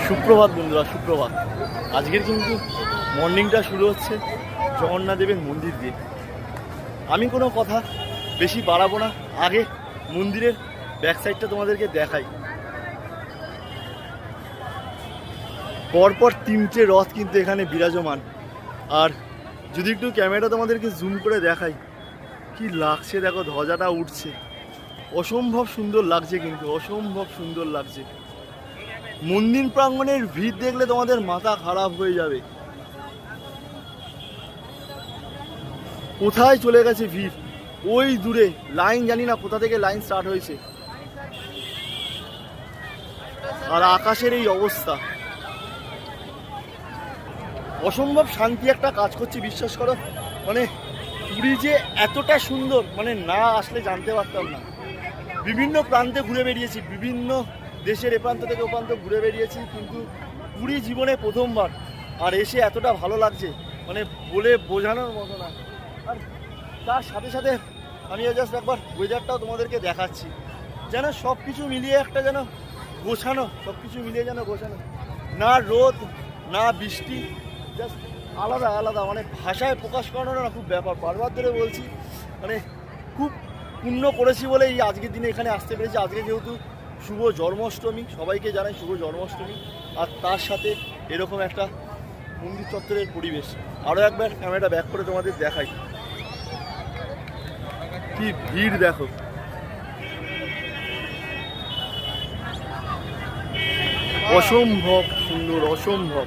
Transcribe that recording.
সুপ্রভাত বন্ধুরা, সুপ্রভাত। আজকের কিন্তু মর্নিংটা শুরু হচ্ছে জগন্নাথ দেবের মন্দির দিয়ে। আমি কোনো কথা বেশি বাড়াবো না, আগে মন্দিরের ব্যাক সাইডটা তোমাদেরকে দেখাই। পরপর তিনটে রথ কিন্তু এখানে বিরাজমান। আর যদি একটু ক্যামেরা তোমাদেরকে জুম করে দেখাই, কি লাগছে দেখো, ধ্বজাটা উঠছে, অসম্ভব সুন্দর লাগছে, কিন্তু অসম্ভব সুন্দর লাগছে। মন্দির প্রাঙ্গণের ভিড় দেখলে তোমাদের মাথা খারাপ হয়ে যাবে। কোথায় চলে গেছে ভিড়, ওই দূরে লাইন, জানি না কোথা থেকে লাইন স্টার্ট হয়েছে। আর আকাশের এই অবস্থা, অসম্ভব শান্তি একটা কাজ করছে, বিশ্বাস করো। মানে পুরী যে এতটা সুন্দর, মানে না আসলে জানতে পারতাম না। বিভিন্ন প্রান্তে ঘুরে বেরিয়েছি, বিভিন্ন দেশের এ প্রান্ত থেকে ও প্রান্ত ঘুরে বেরিয়েছি, কিন্তু পুরী জীবনে প্রথমবার। আর এসে এতটা ভালো লাগছে, মানে বলে বোঝানোর মতো না। আর তার সাথে সাথে আমি জাস্ট একবার ওয়েদারটাও তোমাদেরকে দেখাচ্ছি, যেন সব কিছু মিলিয়ে একটা যেন গোছানো, সব কিছু মিলিয়ে যেন গোছানো, না রোদ না বৃষ্টি, জাস্ট আলাদা আলাদা। মানে ভাষায় প্রকাশ করানো না খুব ব্যাপার। বারবার ধরে বলছি, মানে খুব পুণ্য করেছি বলে এই আজকের দিনে এখানে আসতে পেরেছি। আজকে যেহেতু শুভ জন্মাষ্টমী, সবাইকে জানাই শুভ জন্মাষ্টমী। আর তার সাথে এরকম একটা মন্দির চত্বরের পরিবেশ। আরও একবার ক্যামেরাটা ব্যাক করে তোমাদের দেখাই, কি ভিড় দেখো। অসম্ভব সুন্দর, অসম্ভব।